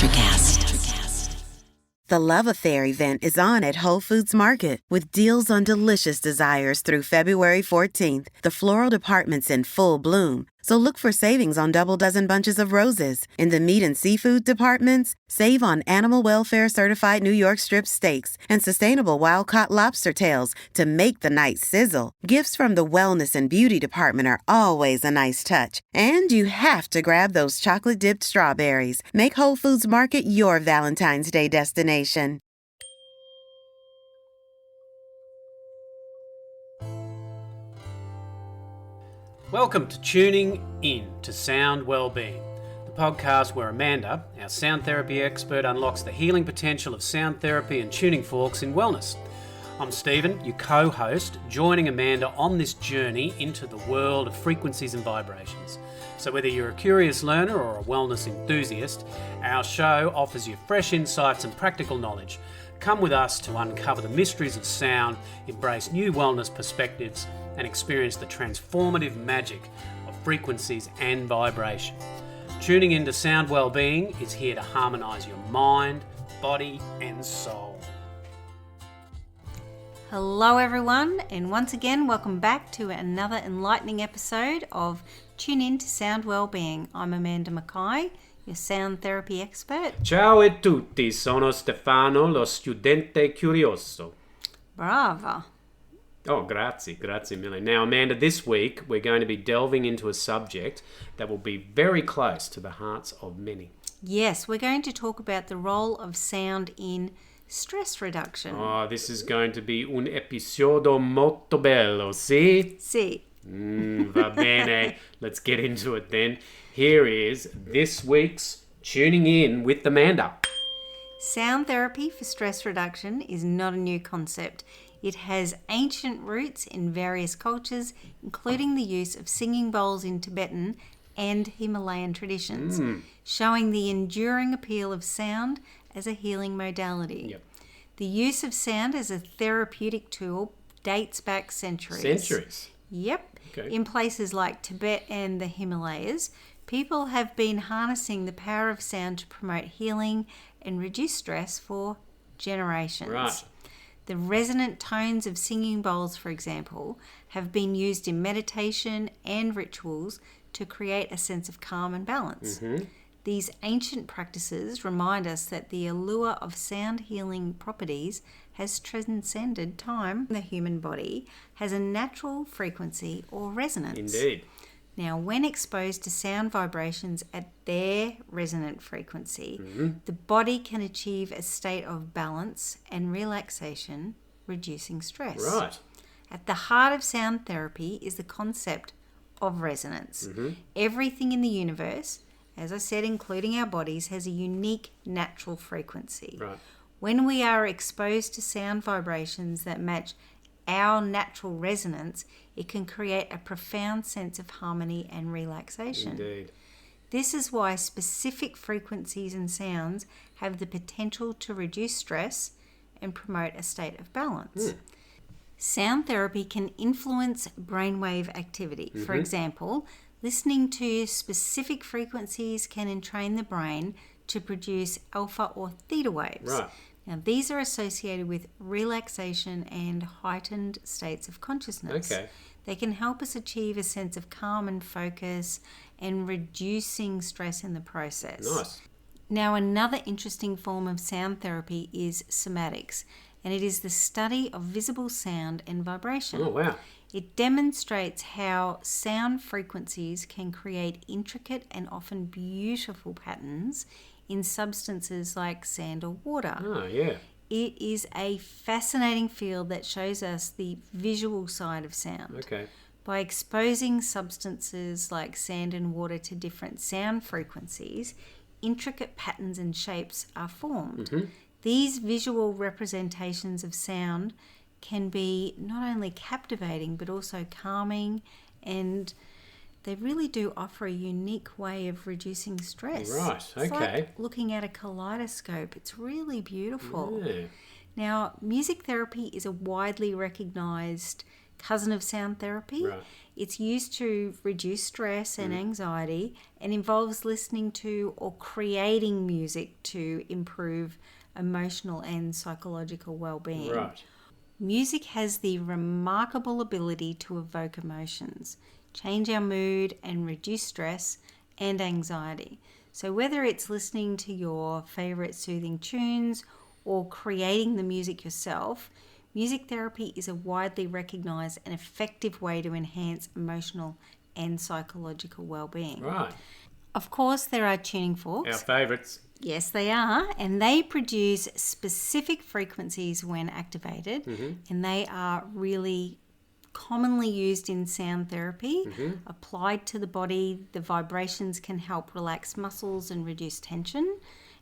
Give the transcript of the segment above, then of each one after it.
NutriCast. The Love Affair event is on at Whole Foods Market with deals on delicious desires through February 14th. The floral department's in full bloom, so look for savings on double dozen bunches of roses. In the meat and seafood departments, save on animal welfare certified New York strip steaks and sustainable wild-caught lobster tails to make the night sizzle. Gifts from the wellness and beauty department are always a nice touch. And you have to grab those chocolate-dipped strawberries. Make Whole Foods Market your Valentine's Day destination. Welcome to Tuning In to Sound Wellbeing, the podcast where Amanda, our sound therapy expert, unlocks the healing potential of sound therapy and tuning forks in wellness. I'm Stephen, your co-host, joining Amanda on this journey into the world of frequencies and vibrations. So whether you're a curious learner or a wellness enthusiast, our show offers you fresh insights and practical knowledge. Come with us to uncover the mysteries of sound, embrace new wellness perspectives, and experience the transformative magic of frequencies and vibration. Tuning into Sound Wellbeing is here to harmonise your mind, body, and soul. Hello everyone, and once again welcome back to another enlightening episode of Tune In to Sound Wellbeing. I'm Amanda Mackay, your sound therapy expert. Ciao e tutti, sono Stefano, lo studente curioso. Brava. Oh, grazie mille. Now, Amanda, this week we're going to be delving into a subject that will be very close to the hearts of many. Yes, we're going to talk about the role of sound in stress reduction. Oh, this is going to be un episodio molto bello, sì? Sì. Va bene. Let's get into it then. Here is this week's Tuning In with Amanda. Sound therapy for stress reduction is not a new concept. It has ancient roots in various cultures, including the use of singing bowls in Tibetan and Himalayan traditions, showing the enduring appeal of sound as a healing modality. Yep. The use of sound as a therapeutic tool dates back centuries. Centuries? Yep. Okay. In places like Tibet and the Himalayas, people have been harnessing the power of sound to promote healing and reduce stress for generations. Right. The resonant tones of singing bowls, for example, have been used in meditation and rituals to create a sense of calm and balance. These ancient practices remind us that the allure of sound healing properties has transcended time. The human body has a natural frequency or resonance. Indeed. Now, when exposed to sound vibrations at their resonant frequency, the body can achieve a state of balance and relaxation, reducing stress. Right. At the heart of sound therapy is the concept of resonance. Everything in the universe, as I said, including our bodies, has a unique natural frequency. Right. When we are exposed to sound vibrations that match our natural resonance, it can create a profound sense of harmony and relaxation. Indeed. This is why specific frequencies and sounds have the potential to reduce stress and promote a state of balance. Sound therapy can influence brainwave activity. For example, listening to specific frequencies can entrain the brain to produce alpha or theta waves. Right. Now, these are associated with relaxation and heightened states of consciousness. Okay. They can help us achieve a sense of calm and focus and reducing stress in the process. Nice. Now, another interesting form of sound therapy is somatics, and it is the study of visible sound and vibration. Oh, wow. It demonstrates how sound frequencies can create intricate and often beautiful patterns in substances like sand or water. Oh, yeah. It is a fascinating field that shows us the visual side of sound. Okay. By exposing substances like sand and water to different sound frequencies, intricate patterns and shapes are formed. These visual representations of sound can be not only captivating but also calming, and they really do offer a unique way of reducing stress. Right, It's okay. like looking at a kaleidoscope. It's really beautiful. Yeah. Now, music therapy is a widely recognised cousin of sound therapy. Right. It's used to reduce stress and anxiety and involves listening to or creating music to improve emotional and psychological well-being. Right. Music has the remarkable ability to evoke emotions, change our mood, and reduce stress and anxiety. So whether it's listening to your favorite soothing tunes or creating the music yourself, music therapy is a widely recognized and effective way to enhance emotional and psychological well-being. Right. Of course, there are tuning forks. Our favourites. Yes, they are, and they produce specific frequencies when activated, and they are really commonly used in sound therapy. Applied to the body, the vibrations can help relax muscles and reduce tension,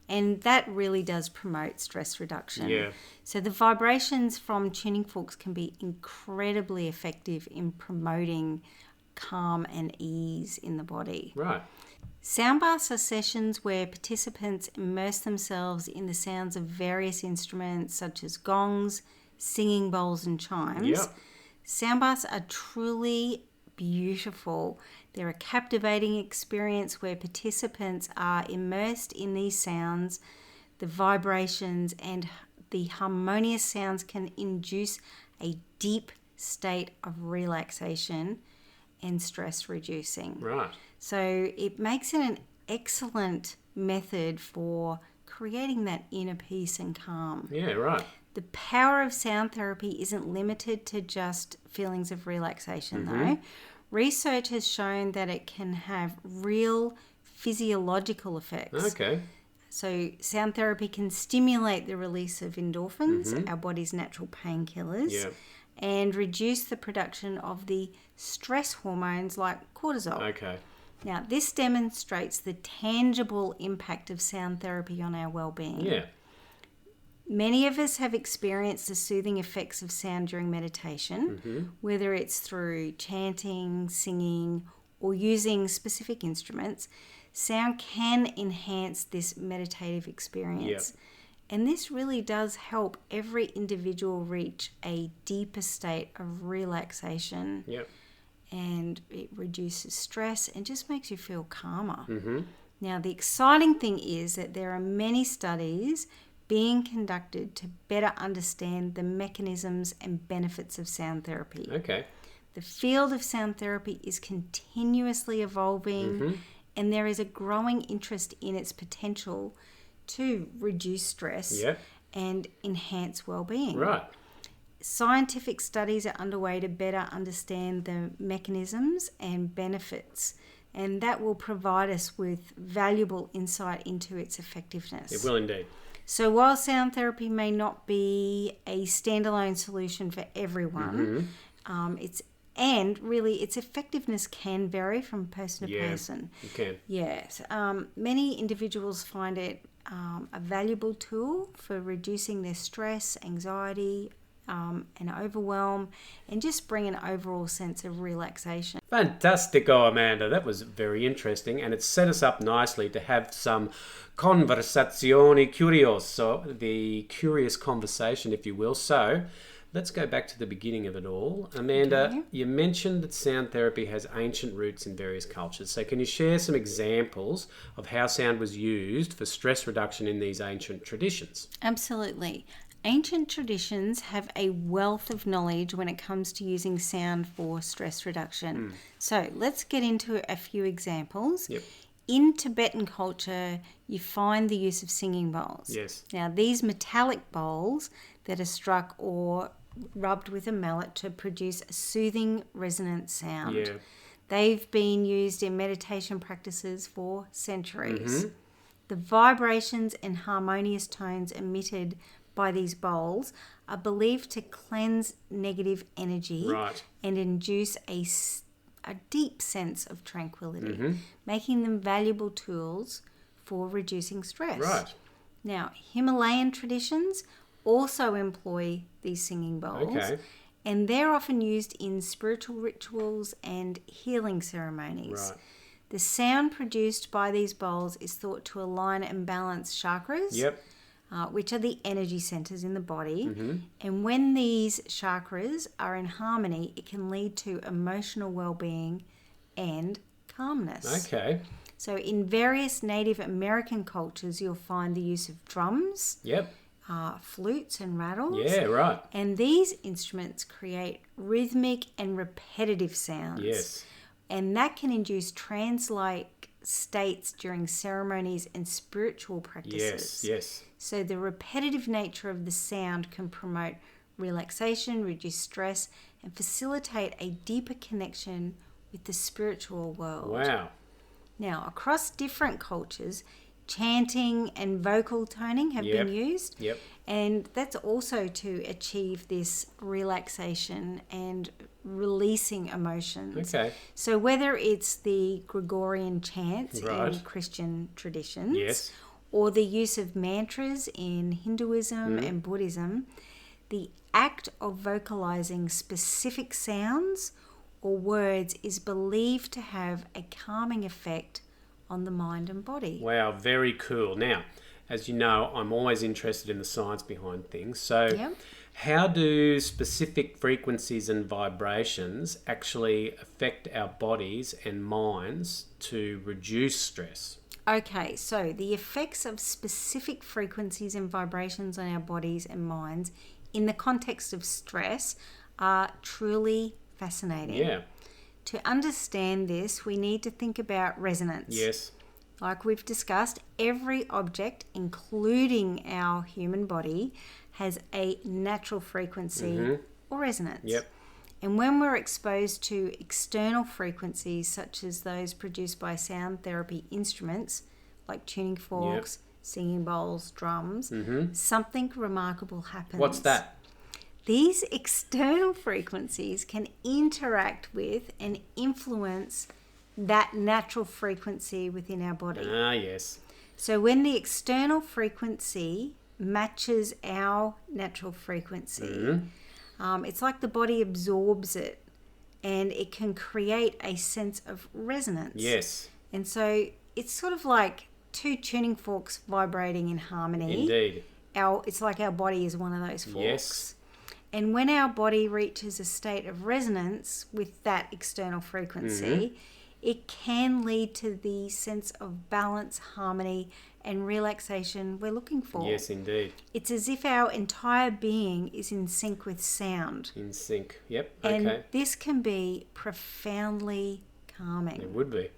and that really does promote stress reduction. Yeah. So the vibrations from tuning forks can be incredibly effective in promoting calm and ease in the body. Right. Sound baths are sessions where participants immerse themselves in the sounds of various instruments such as gongs, singing bowls, and chimes. Yep. Sound baths are truly beautiful. They're a captivating experience where participants are immersed in these sounds, the vibrations, and the harmonious sounds can induce a deep state of relaxation and stress reducing. Right. So it makes it an excellent method for creating that inner peace and calm. Yeah, right. The power of sound therapy isn't limited to just feelings of relaxation, though. Research has shown that it can have real physiological effects. Okay. So sound therapy can stimulate the release of endorphins, our body's natural painkillers, Yeah. and reduce the production of the stress hormones like cortisol. Okay. Now, this demonstrates the tangible impact of sound therapy on our well-being. Yeah. Many of us have experienced the soothing effects of sound during meditation, whether it's through chanting, singing, or using specific instruments. Sound can enhance this meditative experience. Yep. And this really does help every individual reach a deeper state of relaxation. Yep. And it reduces stress and just makes you feel calmer. Now, the exciting thing is that there are many studies being conducted to better understand the mechanisms and benefits of sound therapy. Okay. The field of sound therapy is continuously evolving, and there is a growing interest in its potential to reduce stress Yep. and enhance well-being. Right. Scientific studies are underway to better understand the mechanisms and benefits, and that will provide us with valuable insight into its effectiveness. It will indeed. So while sound therapy may not be a standalone solution for everyone, its effectiveness can vary from person to person. You can. Yes. Many individuals find it a valuable tool for reducing their stress, anxiety, and overwhelm, and just bring an overall sense of relaxation. Fantastico, Amanda. That was very interesting, and it set us up nicely to have some conversazioni curioso, the curious conversation, if you will. So, let's go back to the beginning of it all. Amanda, Okay. you mentioned that sound therapy has ancient roots in various cultures. So can you share some examples of how sound was used for stress reduction in these ancient traditions? Absolutely. Ancient traditions have a wealth of knowledge when it comes to using sound for stress reduction. So let's get into a few examples. Yep. In Tibetan culture, you find the use of singing bowls. Yes. Now, these metallic bowls that are struck or rubbed with a mallet to produce a soothing, resonant sound. Yeah. They've been used in meditation practices for centuries. The vibrations and harmonious tones emitted by these bowls are believed to cleanse negative energy Right. and induce a deep sense of tranquility, making them valuable tools for reducing stress. Right. Now, Himalayan traditions also employ these singing bowls, Okay. and they're often used in spiritual rituals and healing ceremonies. Right. The sound produced by these bowls is thought to align and balance chakras, Yep. which are the energy centers in the body. And when these chakras are in harmony, it can lead to emotional well-being and calmness. Okay. So in various Native American cultures, you'll find the use of drums, Yep. flutes and rattles. Yeah, right. And these instruments create rhythmic and repetitive sounds. Yes. And that can induce trance-like states during ceremonies and spiritual practices. Yes. So the repetitive nature of the sound can promote relaxation, reduce stress, and facilitate a deeper connection with the spiritual world. Wow. Now, across different cultures, chanting and vocal toning have been used. Yep. And that's also to achieve this relaxation and releasing emotions. Okay. So whether it's the Gregorian chants Right. in Christian traditions, Yes. or the use of mantras in Hinduism and Buddhism, the act of vocalizing specific sounds or words is believed to have a calming effect on the mind and body. Wow, very cool. Now, as you know, I'm always interested in the science behind things. So, Yep. how do specific frequencies and vibrations actually affect our bodies and minds to reduce stress? Okay, so the effects of specific frequencies and vibrations on our bodies and minds in the context of stress are truly fascinating. Yeah. To understand this, we need to think about resonance. Yes. Like we've discussed, every object, including our human body, has a natural frequency or resonance. Yep. And when we're exposed to external frequencies, such as those produced by sound therapy instruments, like tuning forks, singing bowls, drums, something remarkable happens. What's that? These external frequencies can interact with and influence that natural frequency within our body. Ah, yes. So when the external frequency matches our natural frequency, it's like the body absorbs it and it can create a sense of resonance. Yes. And so it's sort of like two tuning forks vibrating in harmony. Indeed. It's like our body is one of those forks. Yes. And when our body reaches a state of resonance with that external frequency, it can lead to the sense of balance, harmony, and relaxation we're looking for. Yes, indeed. It's as if our entire being is in sync with sound. In sync. Yep. And Okay. this can be profoundly calming. It would be.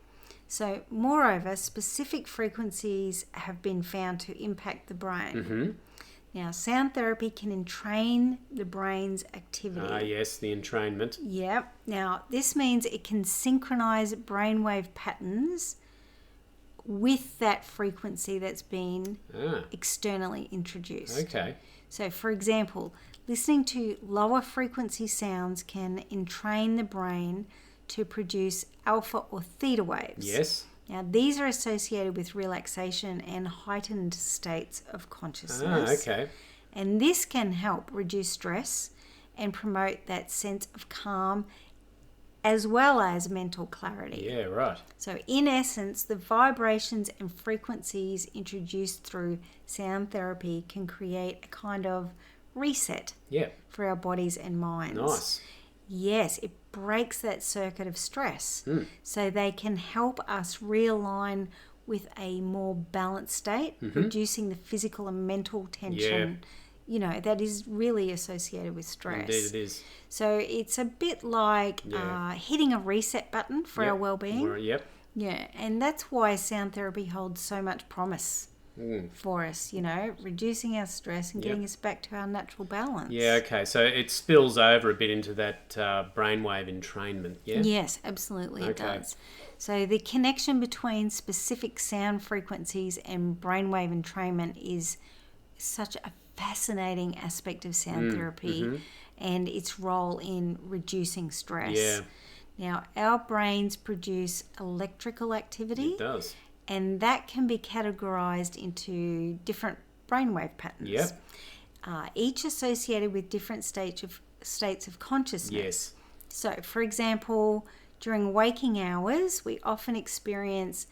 So, moreover, specific frequencies have been found to impact the brain. Now, sound therapy can entrain the brain's activity. Ah, yes, the entrainment. Yep. Now, this means it can synchronize brainwave patterns with that frequency that's been externally introduced. Okay. So, for example, listening to lower frequency sounds can entrain the brain to produce alpha or theta waves. Yes. Now, these are associated with relaxation and heightened states of consciousness. Ah, okay. And this can help reduce stress and promote that sense of calm as well as mental clarity. Yeah, right. So, in essence, the vibrations and frequencies introduced through sound therapy can create a kind of reset Yeah. for our bodies and minds. Nice. Yes, it breaks that circuit of stress. So they can help us realign with a more balanced state, reducing the physical and mental tension, that is really associated with stress. Indeed it is. So it's a bit like hitting a reset button for our well-being. Yep. Yeah, and that's why sound therapy holds so much promise for us, reducing our stress and getting us back to our natural balance. Yeah, okay. So it spills over a bit into that brainwave entrainment, yeah? Yes, absolutely it does. So the connection between specific sound frequencies and brainwave entrainment is such a fascinating aspect of sound therapy and its role in reducing stress. Yeah. Now, our brains produce electrical activity. It does. And that can be categorized into different brainwave patterns. Yep. Each associated with different states of consciousness. Yes. So, for example, during waking hours, we often experience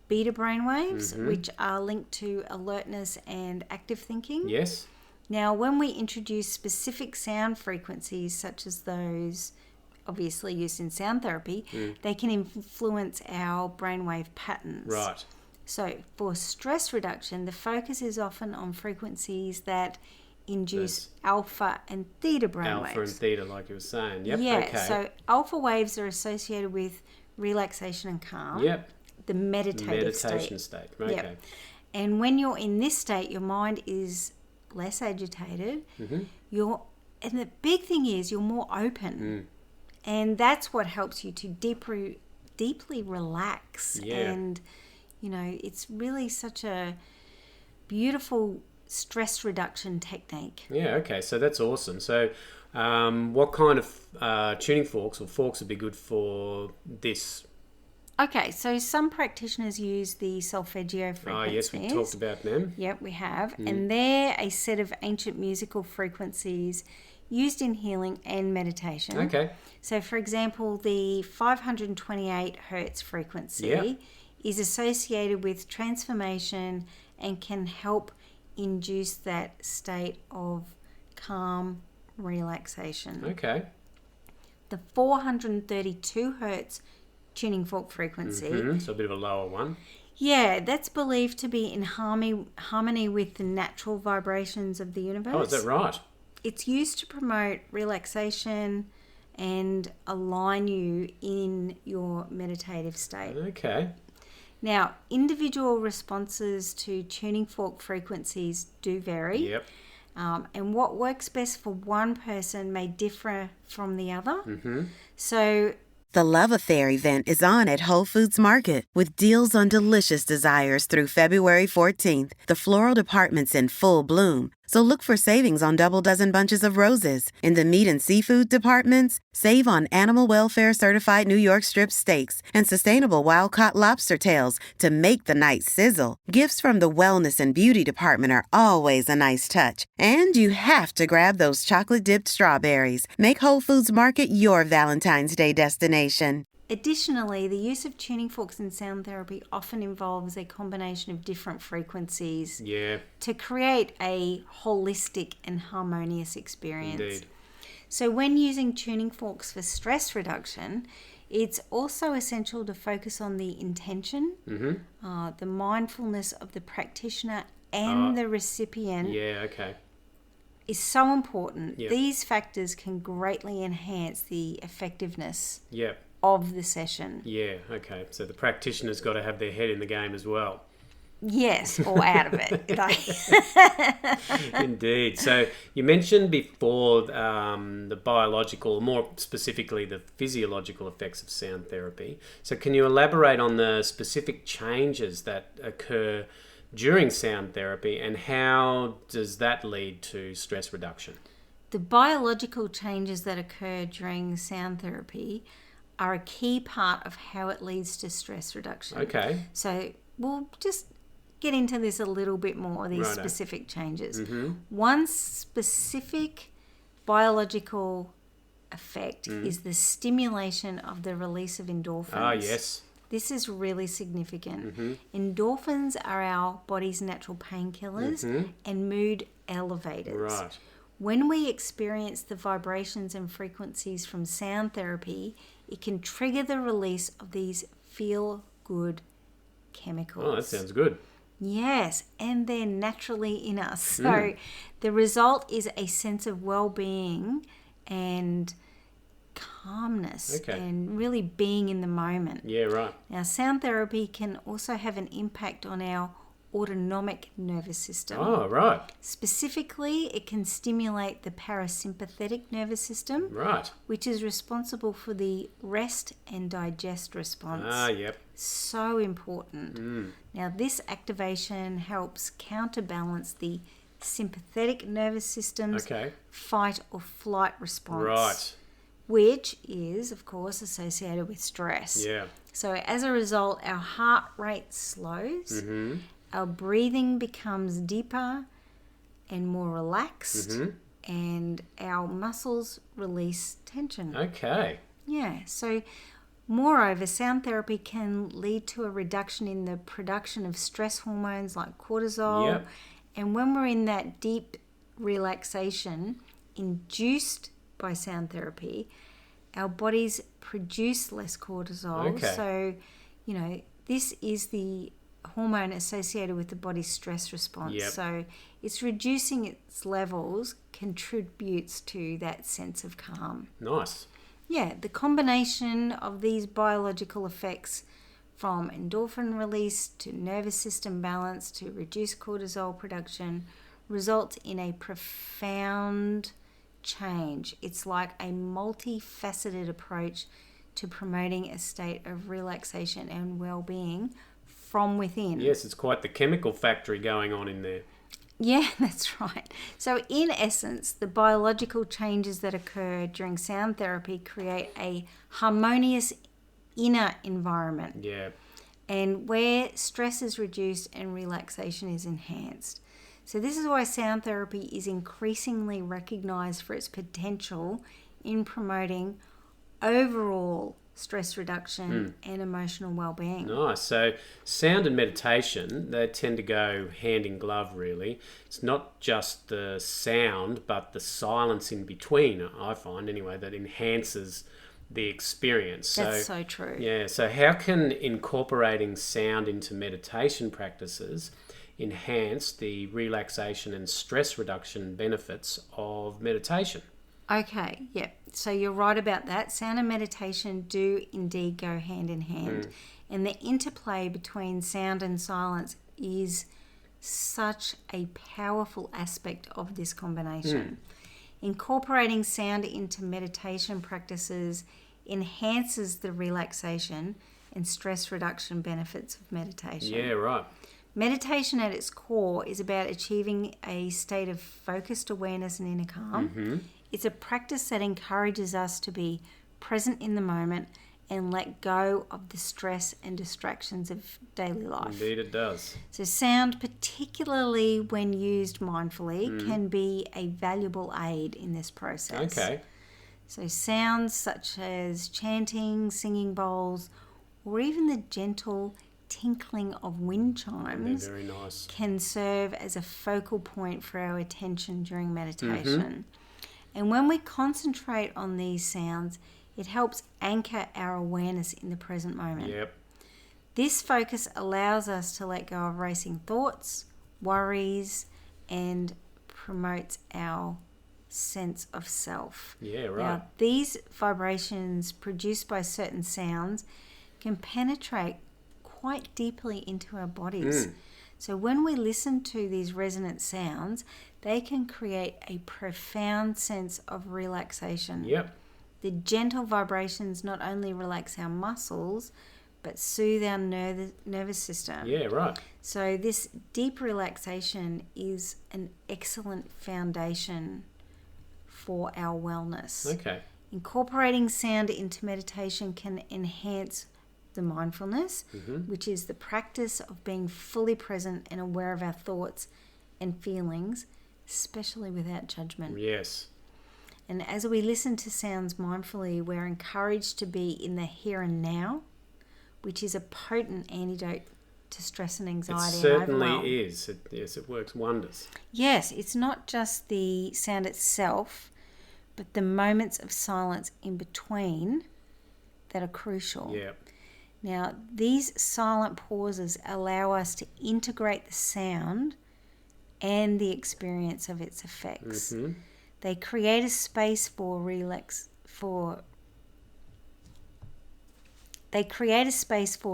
beta brainwaves, which are linked to alertness and active thinking. Yes. Now, when we introduce specific sound frequencies, such as those obviously used in sound therapy, they can influence our brainwave patterns. Right. So, for stress reduction, the focus is often on frequencies that induce alpha and theta brainwaves. Alpha and theta, like you were saying. Yep. Yeah, Okay. so alpha waves are associated with relaxation and calm. Yep. The meditative Meditation state. state. Okay. Yep. And when you're in this state, your mind is less agitated. And the big thing is you're more open. And that's what helps you to deeply relax. Yeah. And, it's really such a beautiful stress reduction technique. Yeah, okay, so that's awesome. So what kind of tuning forks or forks would be good for this? Okay, so some practitioners use the solfeggio frequencies. Oh, yes, we talked about them. Yep, we have. And they're a set of ancient musical frequencies used in healing and meditation. Okay. So, for example, the 528 hertz frequency is associated with transformation and can help induce that state of calm relaxation. Okay. The 432 hertz tuning fork frequency. So a bit of a lower one. Yeah, that's believed to be in harmony with the natural vibrations of the universe. Oh, is that right? It's used to promote relaxation and align you in your meditative state. Okay. Now, individual responses to tuning fork frequencies do vary. Yep. And what works best for one person may differ from the other. So The Love Affair event is on at Whole Foods Market with deals on delicious desires through February 14th. The floral department's in full bloom, so look for savings on double dozen bunches of roses. In the meat and seafood departments, save on animal welfare certified New York strip steaks and sustainable wild-caught lobster tails to make the night sizzle. Gifts from the wellness and beauty department are always a nice touch. And you have to grab those chocolate-dipped strawberries. Make Whole Foods Market your Valentine's Day destination. additionally, the use of tuning forks in sound therapy often involves a combination of different frequencies to create a holistic and harmonious experience. Indeed. So when using tuning forks for stress reduction, it's also essential to focus on the intention, the mindfulness of the practitioner and the recipient is so important. These factors can greatly enhance the effectiveness of the session. So the practitioner's got to have their head in the game as well. Yes, or out of it. Indeed. So you mentioned before the biological, more specifically the physiological effects of sound therapy. So can you elaborate on the specific changes that occur during sound therapy and how does that lead to stress reduction? The biological changes that occur during sound therapy are a key part of how it leads to stress reduction. Okay. So we'll just get into this a little bit more, these specific changes. One specific biological effect is the stimulation of the release of endorphins. Ah, yes. This is really significant. Endorphins are our body's natural painkillers and mood elevators. Right. When we experience the vibrations and frequencies from sound therapy, it can trigger the release of these feel-good chemicals. Oh, that sounds good. Yes, and they're naturally in us. So the result is a sense of well-being and calmness and really being in the moment. Yeah, right. Now, sound therapy can also have an impact on our autonomic nervous system. Oh, right. Specifically, it can stimulate the parasympathetic nervous system, Right. which is responsible for the rest and digest response. Ah, yep. So important. Now, this activation helps counterbalance the sympathetic nervous system's fight or flight response. Right. Which is, of course, associated with stress. Yeah. So as a result, our heart rate slows, our breathing becomes deeper and more relaxed, and our muscles release tension. Okay. Yeah, so Moreover, sound therapy can lead to a reduction in the production of stress hormones like cortisol. Yep. And when we're in that deep relaxation induced by sound therapy, our bodies produce less cortisol. Okay. So, this is the hormone associated with the body's stress response. Yep. So it's reducing its levels contributes to that sense of calm. Nice. Yeah, the combination of these biological effects, from endorphin release to nervous system balance to reduced cortisol production, results in a profound change. It's like a multifaceted approach to promoting a state of relaxation and well-being from within. Yes, it's quite the chemical factory going on in there. Yeah, that's right. So in essence, the biological changes that occur during sound therapy create a harmonious inner environment. Yeah. And where stress is reduced and relaxation is enhanced. So this is why sound therapy is increasingly recognized for its potential in promoting overall stress reduction and emotional well-being. Nice. So sound and meditation, they tend to go hand in glove, really. It's not just the sound, but the silence in between, I find anyway, that enhances the experience. That's so true. Yeah. So how can incorporating sound into meditation practices enhance the relaxation and stress reduction benefits of meditation? Okay, yeah. So you're right about that. Sound and meditation do indeed go hand in hand. And the interplay between sound and silence is such a powerful aspect of this combination. Incorporating sound into meditation practices enhances the relaxation and stress reduction benefits of meditation. Yeah, right. Meditation at its core is about achieving a state of focused awareness and inner calm. It's a practice that encourages us to be present in the moment and let go of the stress and distractions of daily life. Indeed it does. So sound, particularly when used mindfully, can be a valuable aid in this process. Okay. So sounds such as chanting, singing bowls, or even the gentle tinkling of wind chimes They're very nice. can serve as a focal point for our attention during meditation. And when we concentrate on these sounds, it helps anchor our awareness in the present moment. Yep. This focus allows us to let go of racing thoughts, worries, and promotes our sense of self. Yeah, right. Now, these vibrations produced by certain sounds can penetrate quite deeply into our bodies. So when we listen to these resonant sounds, they can create a profound sense of relaxation. Yep. The gentle vibrations not only relax our muscles, but soothe our nervous system. Yeah, right. So this deep relaxation is an excellent foundation for our wellness. Okay. Incorporating sound into meditation can enhance the mindfulness, which is the practice of being fully present and aware of our thoughts and feelings, especially without judgment. Yes. And as we listen to sounds mindfully, we're encouraged to be in the here and now, which is a potent antidote to stress and anxiety It and overwhelm. certainly is. It works wonders. Yes, it's not just the sound itself, but the moments of silence in between that are crucial. Yeah. Now, these silent pauses allow us to integrate the sound and the experience of its effects. They create a space for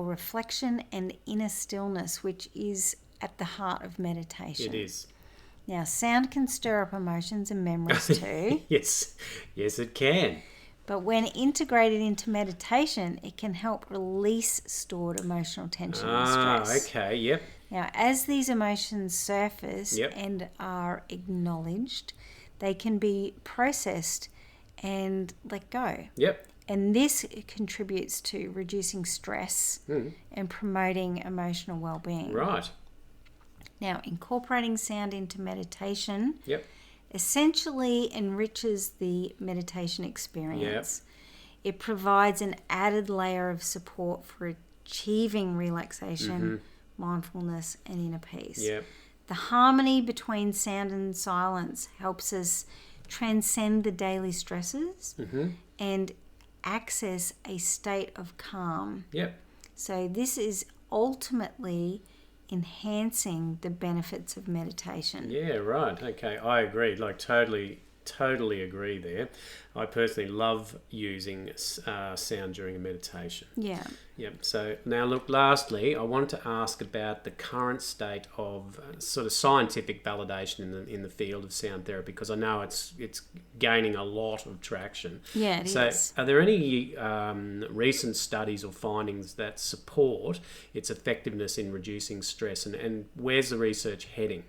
reflection and inner stillness, which is at the heart of meditation. It is. Now, sound can stir up emotions and memories too. Yes, it can. But when integrated into meditation, it can help release stored emotional tension and stress. Okay, yep. Now, as these emotions surface Yep. and are acknowledged, they can be processed and let go. Yep. And this contributes to reducing stress and promoting emotional well-being. Right. Now, incorporating sound into meditation Yep. essentially enriches the meditation experience. it provides an added layer of support for achieving relaxation, mindfulness, and inner peace. Yep. The harmony between sound and silence helps us transcend the daily stresses and access a state of calm. Yep. So this is ultimately enhancing the benefits of meditation. Yeah, right. Okay, I agree. Like totally agree there. I personally love using sound during a meditation. Yeah. Yep. So now look, lastly, I wanted to ask about the current state of sort of scientific validation in the field of sound therapy, because I know it's gaining a lot of traction. Yeah, it so is. Are there any recent studies or findings that support its effectiveness in reducing stress, and where's the research heading?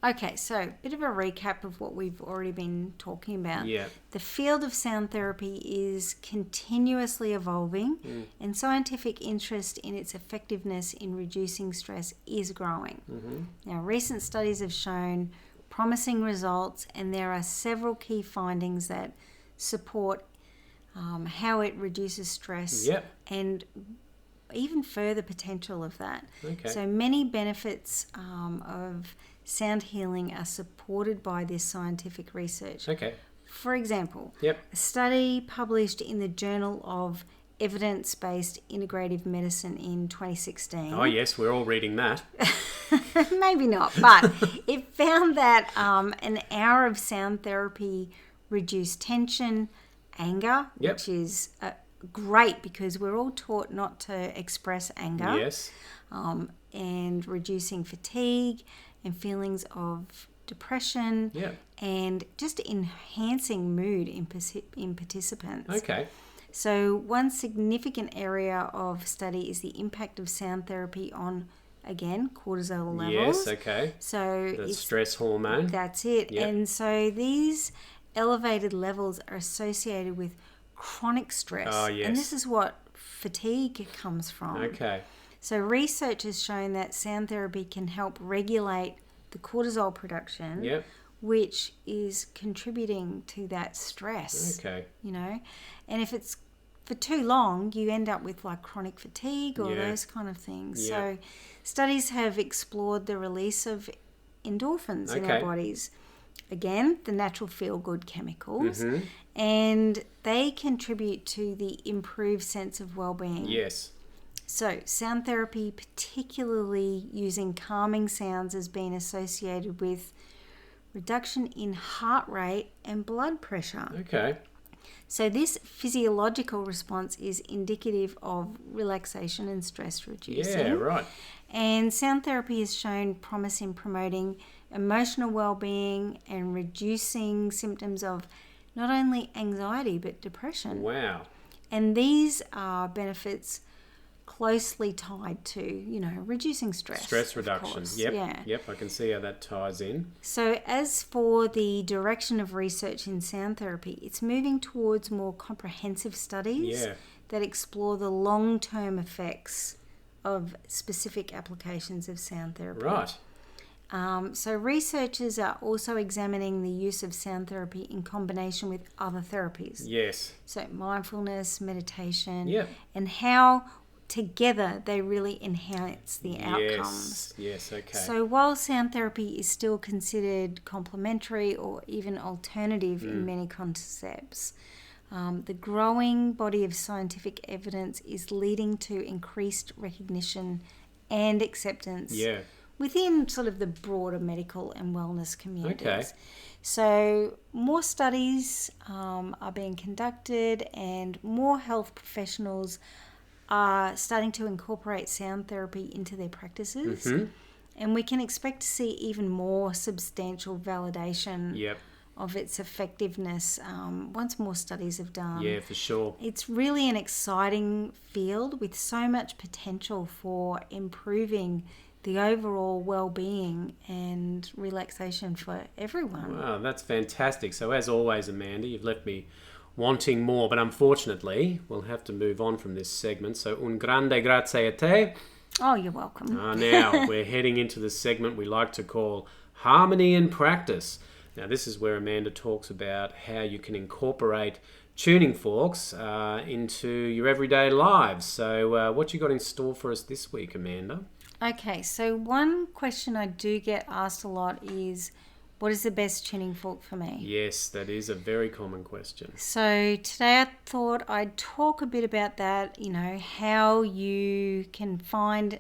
Okay, so a bit of a recap of what we've already been talking about. Yeah. The field of sound therapy is continuously evolving, and scientific interest in its effectiveness in reducing stress is growing. Now, recent studies have shown promising results, and there are several key findings that support how it reduces stress and even further potential of that. Okay. So many benefits of sound healing are supported by this scientific research. Okay. For example, Yep. a study published in the Journal of Evidence-Based Integrative Medicine in 2016. Oh yes, we're all reading that. Maybe not, but it found that an hour of sound therapy reduced tension, anger, which is great because we're all taught not to express anger. Yes. And reducing fatigue and feelings of depression, and just enhancing mood in participants. Okay. So one significant area of study is the impact of sound therapy on, again, cortisol levels. Yes, okay. So The it's stress hormone. That's it. Yep. And so these elevated levels are associated with chronic stress. Oh, yes. And this is what fatigue comes from. Okay. So research has shown that sound therapy can help regulate the cortisol production, which is contributing to that stress. Okay. You know, and if it's for too long, you end up with like chronic fatigue or those kind of things. So studies have explored the release of endorphins in our bodies. Again, the natural feel-good chemicals, and they contribute to the improved sense of well-being. Yes. So, sound therapy, particularly using calming sounds, has been associated with reduction in heart rate and blood pressure. Okay. So, this physiological response is indicative of relaxation and stress reducing. Yeah, right. And sound therapy has shown promise in promoting emotional well-being and reducing symptoms of not only anxiety but depression. Wow. And these are benefits closely tied to, you know, reducing stress. Stress reduction. Yep. Yeah. Yep, I can see how that ties in. So as for the direction of research in sound therapy, it's moving towards more comprehensive studies that explore the long-term effects of specific applications of sound therapy. Right. So researchers are also examining the use of sound therapy in combination with other therapies. Yes. So mindfulness, meditation, Yep. and how together they really enhance the outcomes. Yes, okay. So while sound therapy is still considered complementary or even alternative in many concepts, the growing body of scientific evidence is leading to increased recognition and acceptance within sort of the broader medical and wellness communities. Okay. So more studies are being conducted, and more health professionals are starting to incorporate sound therapy into their practices. And we can expect to see even more substantial validation of its effectiveness once more studies have done. Yeah, for sure. It's really an exciting field with so much potential for improving the overall well-being and relaxation for everyone. Wow, that's fantastic. So as always, Amanda, you've left me wanting more, but unfortunately we'll have to move on from this segment. So un grande grazie a te. Oh, you're welcome. Now we're heading into the segment we like to call Harmony in Practice. Now this is where Amanda talks about how you can incorporate tuning forks into your everyday lives. So what you got in store for us this week, Amanda? Okay, so one question I do get asked a lot is, what is the best tuning fork for me? Yes, that is a very common question. So today I thought I'd talk a bit about that, how you can find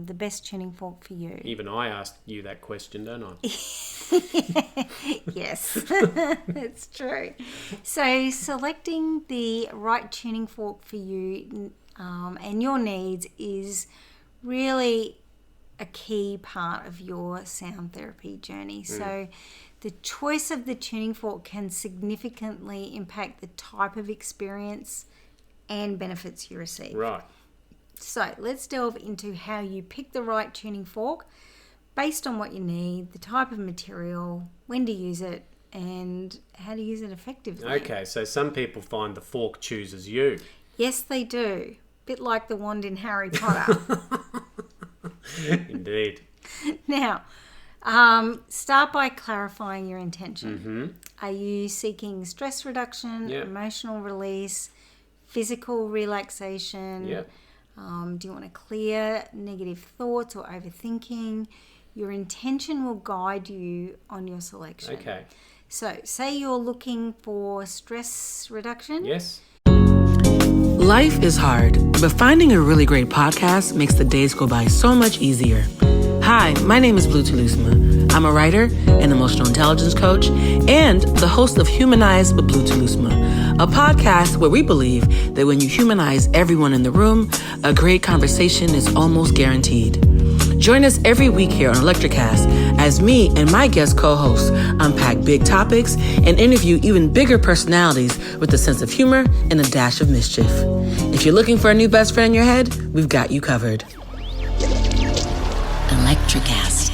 the best tuning fork for you. Even I asked you that question, don't I? Yes, it's true. So selecting the right tuning fork for you and your needs is really a key part of your sound therapy journey. So the choice of the tuning fork can significantly impact the type of experience and benefits you receive. Right. So let's delve into how you pick the right tuning fork based on what you need, the type of material, when to use it, and how to use it effectively. Okay, so some people find the fork chooses you. Yes, they do. Bit like the wand in Harry Potter. Indeed. Now, start by clarifying your intention. Mm-hmm. Are you seeking stress reduction, emotional release, physical relaxation? Yep. Do you want to clear negative thoughts or overthinking? Your intention will guide you on your selection. Okay. So, say you're looking for stress reduction. Yes. Life is hard, but finding a really great podcast makes the days go by so much easier. Hi, my name is Blue Telusma. I'm a writer, an emotional intelligence coach, and the host of Humanize with Blue Telusma, a podcast where we believe that when you humanize everyone in the room, a great conversation is almost guaranteed. Join us every week here on Electricast as me and my guest co-hosts unpack big topics and interview even bigger personalities with a sense of humor and a dash of mischief. If you're looking for a new best friend in your head, we've got you covered. Electricast.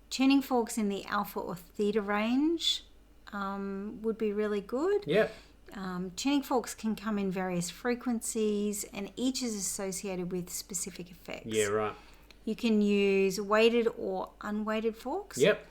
Tuning forks in the alpha or theta range would be really good. Yep. Tuning forks can come in various frequencies and each is associated with specific effects. Yeah, right. You can use weighted or unweighted forks. Yep.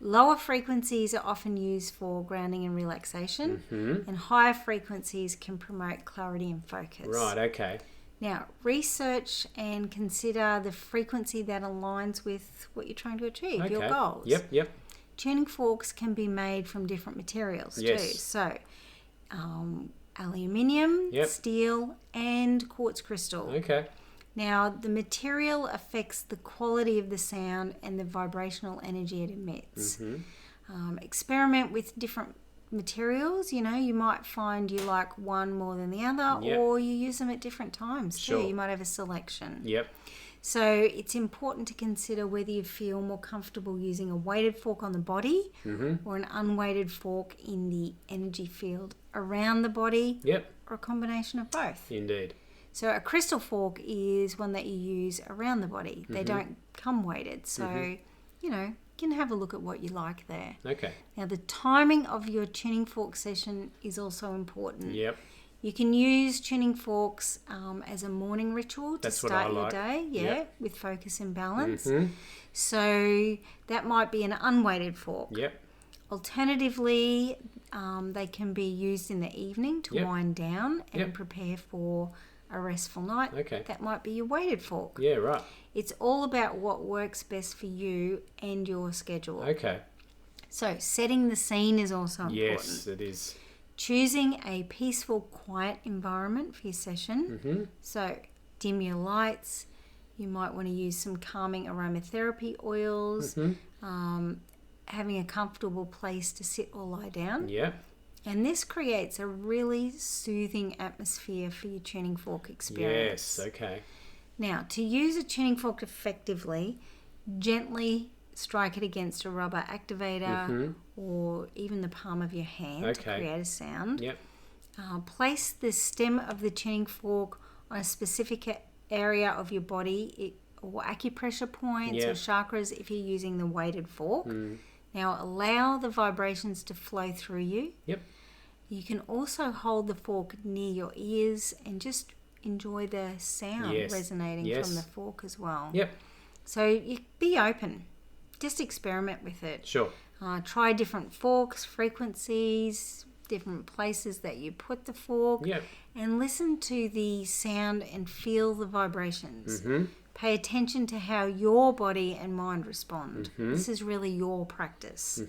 Lower frequencies are often used for grounding and relaxation, and higher frequencies can promote clarity and focus. Right, okay. Now, research and consider the frequency that aligns with what you're trying to achieve, your goals. Yep. Tuning forks can be made from different materials too. So, aluminium, steel, and quartz crystal. Okay. Now, the material affects the quality of the sound and the vibrational energy it emits. Experiment with different materials. You might find you like one more than the other, or you use them at different times too. You might have a selection. Yep. So it's important to consider whether you feel more comfortable using a weighted fork on the body or an unweighted fork in the energy field around the body, or a combination of both. Indeed. So a crystal fork is one that you use around the body. They don't come weighted. So, you can have a look at what you like there. Okay. Now, the timing of your tuning fork session is also important. Yep. You can use tuning forks as a morning ritual to start your day, with focus and balance. So that might be an unweighted fork. Yep. Alternatively, they can be used in the evening to wind down and prepare for a restful night. Okay. That might be your weighted fork. Yeah, right. It's all about what works best for you and your schedule. Okay. So setting the scene is also important. Yes, it is. Choosing a peaceful, quiet environment for your session. So dim your lights. You might want to use some calming aromatherapy oils. Having a comfortable place to sit or lie down. Yeah. And this creates a really soothing atmosphere for your tuning fork experience. Yes, okay. Now, to use a tuning fork effectively, gently strike it against a rubber activator or even the palm of your hand to create a sound. Yep. Place the stem of the tuning fork on a specific area of your body or acupressure points or chakras if you're using the weighted fork. Now, allow the vibrations to flow through you. Yep. You can also hold the fork near your ears and just enjoy the sound resonating from the fork as well. Yep. So you be open. Just experiment with it. Sure. Try different forks, frequencies, different places that you put the fork, Yep. and listen to the sound and feel the vibrations. Pay attention to how your body and mind respond. This is really your practice.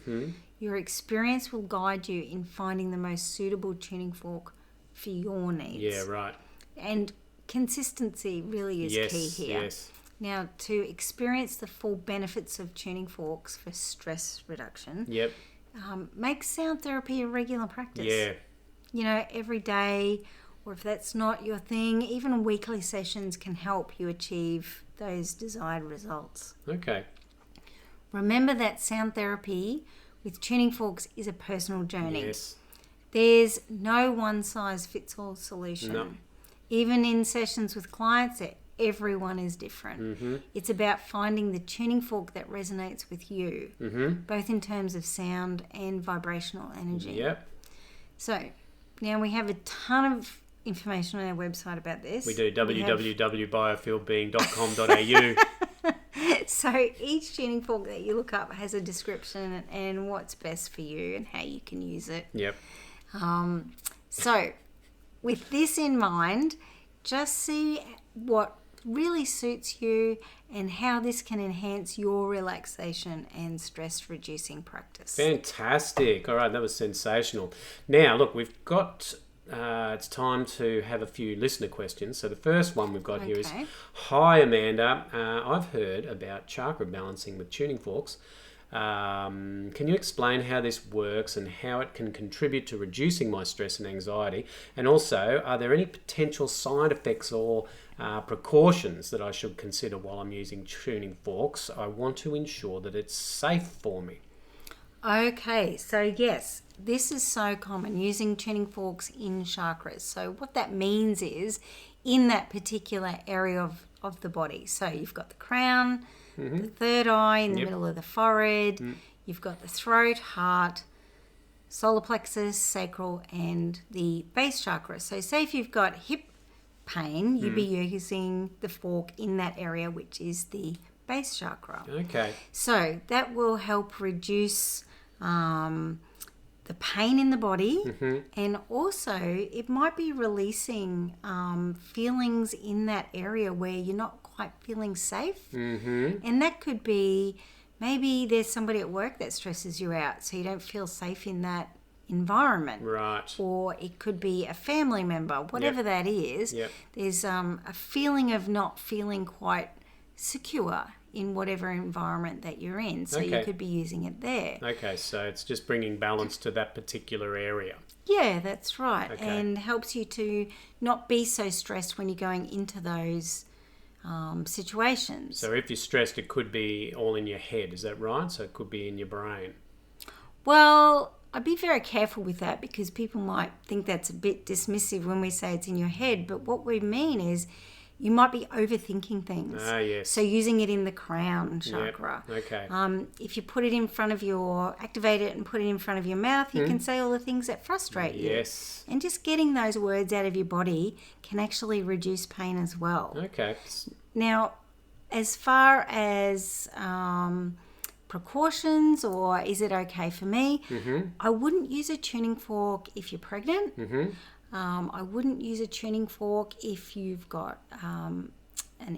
Your experience will guide you in finding the most suitable tuning fork for your needs. Yeah, right. And consistency really is key here. Yes. Now, to experience the full benefits of tuning forks for stress reduction, Yep. make sound therapy a regular practice. Yeah. You know, every day, or if that's not your thing, even weekly sessions can help you achieve those desired results. Okay. Remember that sound therapy with tuning forks is a personal journey. Yes. There's no one-size-fits-all solution. No. Even in sessions with clients, everyone is different. It's about finding the tuning fork that resonates with you, both in terms of sound and vibrational energy. Yep. So now we have a ton of information on our website about this. We do www.biofieldbeing.com.au. So each tuning fork that you look up has a description and what's best for you and how you can use it. Yep. So with this in mind, just see what really suits you and how this can enhance your relaxation and stress reducing practice. Fantastic. All right, that was sensational. Now, look, we've got... it's time to have a few listener questions. So the first one we've got here is, hi Amanda, I've heard about chakra balancing with tuning forks. Can you explain how this works and how it can contribute to reducing my stress and anxiety? And also, are there any potential side effects or precautions that I should consider while I'm using tuning forks? I want to ensure that it's safe for me. Okay, so yes, this is so common, using tuning forks in chakras. So what that means is in that particular area of the body. So you've got the crown, the third eye in the middle of the forehead, you've got the throat, heart, solar plexus, sacral, and the base chakra. So say if you've got hip pain, you'd be using the fork in that area, which is the base chakra. Okay. So that will help reduce the pain in the body, and also it might be releasing feelings in that area where you're not quite feeling safe. And that could be, maybe there's somebody at work that stresses you out, so you don't feel safe in that environment. Right. Or it could be a family member, whatever that is. There's a feeling of not feeling quite secure in whatever environment that you're in. So you could be using it there. Okay, so it's just bringing balance to that particular area. Yeah, that's right. Okay. And helps you to not be so stressed when you're going into those situations. So if you're stressed, it could be all in your head, is that right? So it could be in your brain. Well, I'd be very careful with that because people might think that's a bit dismissive when we say it's in your head. But what we mean is you might be overthinking things. Ah, yes. So using it in the crown chakra. Yep. Okay. If you put it in front of activate it and put it in front of your mouth, you can say all the things that frustrate you. Yes. And just getting those words out of your body can actually reduce pain as well. Okay. Now, as far as precautions, or is it okay for me? I wouldn't use a tuning fork if you're pregnant. I wouldn't use a tuning fork if you've got an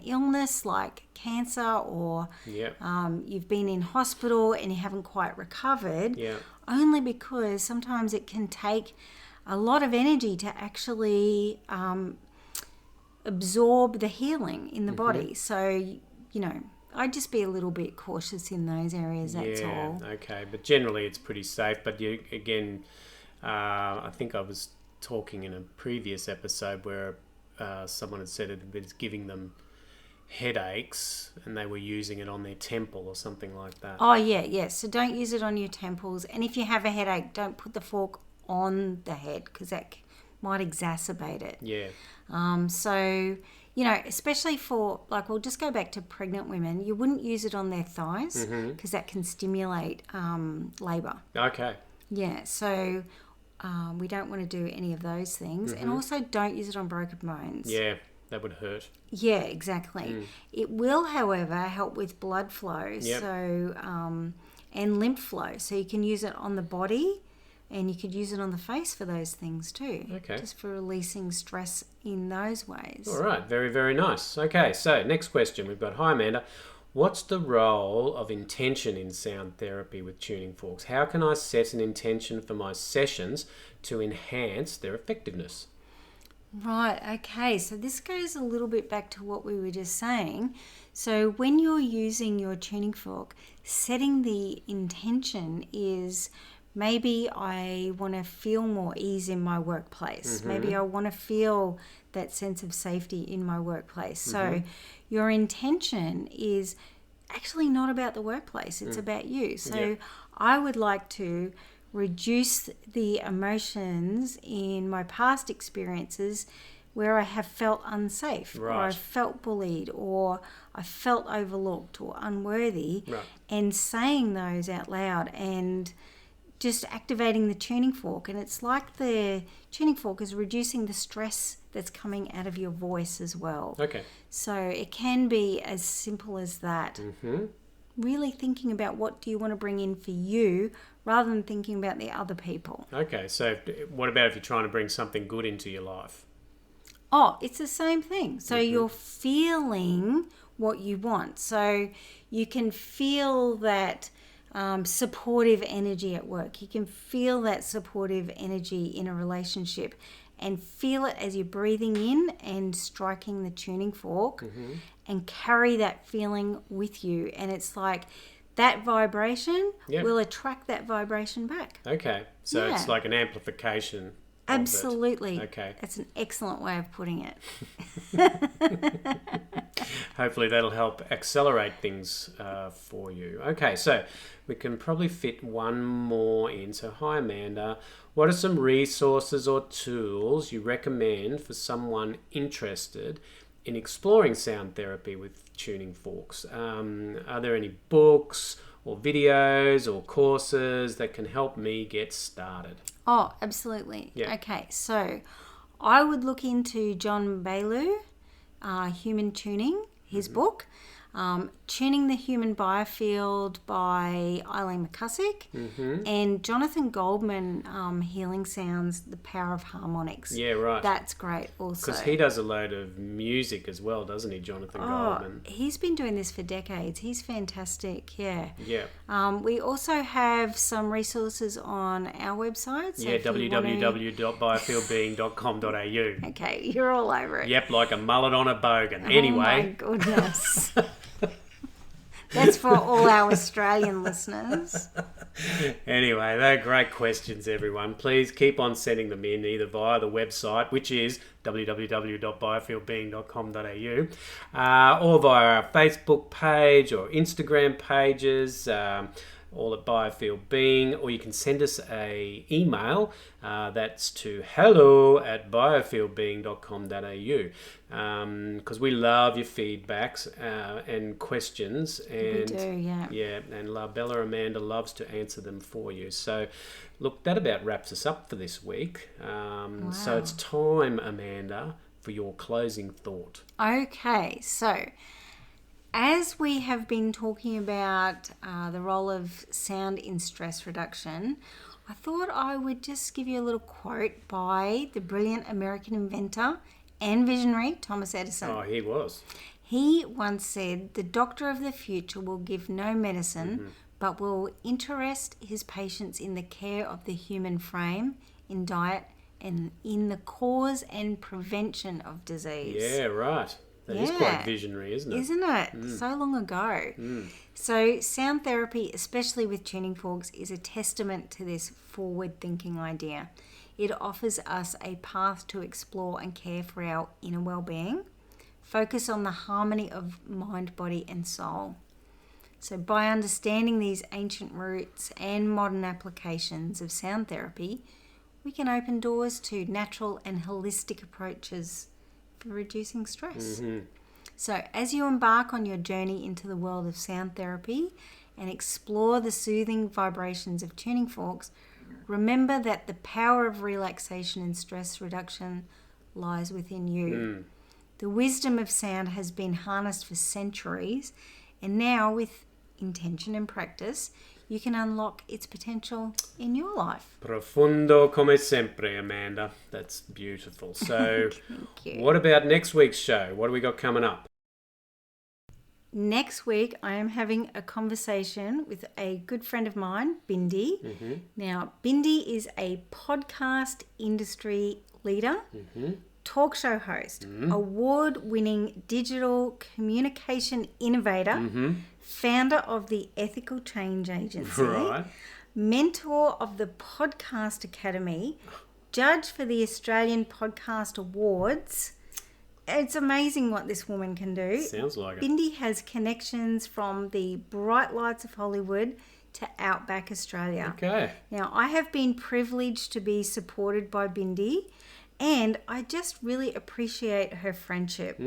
illness like cancer, or you've been in hospital and you haven't quite recovered, only because sometimes it can take a lot of energy to actually absorb the healing in the body. So, you know, I'd just be a little bit cautious in those areas, that's all. Okay, but generally it's pretty safe. But you, again, I think I was talking in a previous episode where someone had said it was giving them headaches and they were using it on their temple or something like that. Oh, yeah. So don't use it on your temples. And if you have a headache, don't put the fork on the head because that might exacerbate it. Yeah. So, you know, especially for, like, we'll just go back to pregnant women, you wouldn't use it on their thighs because that can stimulate labour. Okay. Yeah, so we don't want to do any of those things. And also don't use it on broken bones. Yeah, that would hurt. Yeah, exactly. It will, however, help with blood flow, so and lymph flow. So you can use it on the body And you could use it on the face for those things too. Okay. Just for releasing stress in those ways. All right. Very, very nice. Okay. So next question we've got. Hi, Amanda. What's the role of intention in sound therapy with tuning forks? How can I set an intention for my sessions to enhance their effectiveness? Right, okay. So this goes a little bit back to what we were just saying. So when you're using your tuning fork, setting the intention is maybe I want to feel more ease in my workplace. Maybe I want to feel that sense of safety in my workplace. So your intention is actually not about the workplace, it's about you. So I would like to reduce the emotions in my past experiences where I have felt unsafe, or I felt bullied, or I felt overlooked or unworthy, and saying those out loud and just activating the tuning fork. And it's like the tuning fork is reducing the stress that's coming out of your voice as well. Okay. So it can be as simple as that. Really thinking about what do you want to bring in for you rather than thinking about the other people. Okay. So what about if you're trying to bring something good into your life? Oh, it's the same thing. So you're feeling what you want. So you can feel that supportive energy at work. You can feel that supportive energy in a relationship and feel it as you're breathing in and striking the tuning fork and carry that feeling with you. And it's like that vibration will attract that vibration back. Okay. So it's like an amplification. Absolutely. Okay. That's an excellent way of putting it. Hopefully that'll help accelerate things for you. Okay, so we can probably fit one more in. So hi Amanda, what are some resources or tools you recommend for someone interested in exploring sound therapy with tuning forks? Are there any books or videos or courses that can help me get started? Oh, absolutely. Yeah. Okay, so I would look into John Bailu, Human Tuning, his book. Tuning the Human Biofield by Eileen McCusick, and Jonathan Goldman, Healing Sounds, The Power of Harmonics. Yeah, right. That's great also. Because he does a load of music as well, doesn't he, Jonathan Goldman? He's been doing this for decades. He's fantastic, yeah. Yeah. We also have some resources on our website. So www.biofieldbeing.com.au. Okay, you're all over it. Yep, like a mullet on a bogan. Oh Anyway. my goodness. That's for all our Australian listeners. Anyway, they're great questions, everyone. Please keep on sending them in either via the website, which is www.biofieldbeing.com.au, or via our Facebook page or Instagram pages, all at Biofield Being, or you can send us a email. That's to hello@biofieldbeing.com.au, because we love your feedbacks and questions. And We do, yeah. Yeah, and Bella Amanda loves to answer them for you. So, look, that about wraps us up for this week. So it's time, Amanda, for your closing thought. Okay, so as we have been talking about the role of sound in stress reduction, I thought I would just give you a little quote by the brilliant American inventor and visionary Thomas Edison. Oh, he was. He once said, "The doctor of the future will give no medicine, but will interest his patients in the care of the human frame, in diet, and in the cause and prevention of disease." Yeah, right. That is quite visionary, isn't it? Isn't it? So long ago. So sound therapy, especially with tuning forks, is a testament to this forward-thinking idea. It offers us a path to explore and care for our inner well-being, focus on the harmony of mind, body and soul. So by understanding these ancient roots and modern applications of sound therapy, we can open doors to natural and holistic approaches for reducing stress. So as you embark on your journey into the world of sound therapy and explore the soothing vibrations of tuning forks, remember that the power of relaxation and stress reduction lies within you. The wisdom of sound has been harnessed for centuries, and now with intention and practice, you can unlock its potential in your life. Profundo come sempre, Amanda. That's beautiful. So, Thank you. what about next week's show? What do we got coming up? Next week, I am having a conversation with a good friend of mine, Bindi. Mm-hmm. Now, Bindi is a podcast industry leader, talk show host, award-winning digital communication innovator, founder of the Ethical Change Agency, Right. mentor of the Podcast Academy, judge for the Australian Podcast Awards. It's amazing what this woman can do. Sounds like it. Bindi has connections from the bright lights of Hollywood to Outback Australia. Okay. Now, I have been privileged to be supported by Bindi, and I just really appreciate her friendship.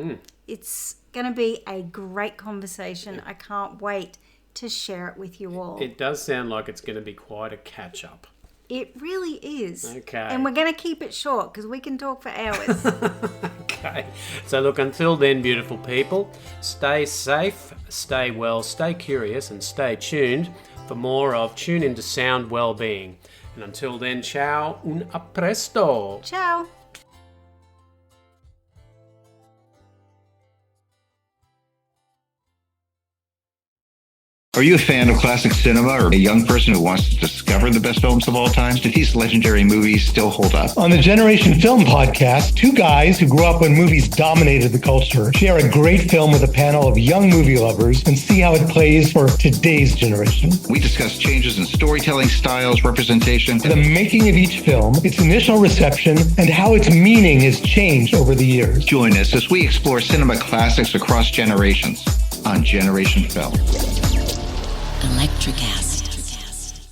It's going to be a great conversation. I can't wait to share it with you all. It does sound like it's going to be quite a catch-up. It really is. Okay. And we're going to keep it short because we can talk for hours. Okay. So look, until then, beautiful people, stay safe, stay well, stay curious, and stay tuned for more of Tune Into Sound Wellbeing. And until then, ciao, a presto. Ciao. Are you a fan of classic cinema or a young person who wants to discover the best films of all time? Do these legendary movies still hold up? On the Generation Film podcast, two guys who grew up when movies dominated the culture share a great film with a panel of young movie lovers and see how it plays for today's generation. We discuss changes in storytelling styles, representation, The making of each film, its initial reception, and how its meaning has changed over the years. Join us as we explore cinema classics across generations on Generation Film. Electricast.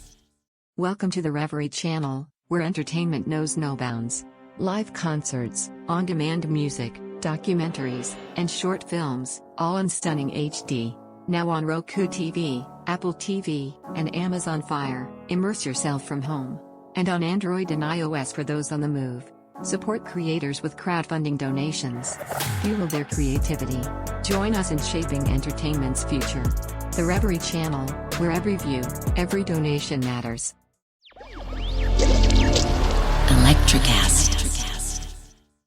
Welcome to the Reverie Channel, where entertainment knows no bounds. Live concerts, on-demand music, documentaries, and short films, all in stunning HD. Now on Roku TV, Apple TV, and Amazon Fire. Immerse yourself from home. And on Android and iOS for those on the move. Support creators with crowdfunding donations. Fuel their creativity. Join us in shaping entertainment's future. The Reverie Channel, where every view, every donation matters. Electricast.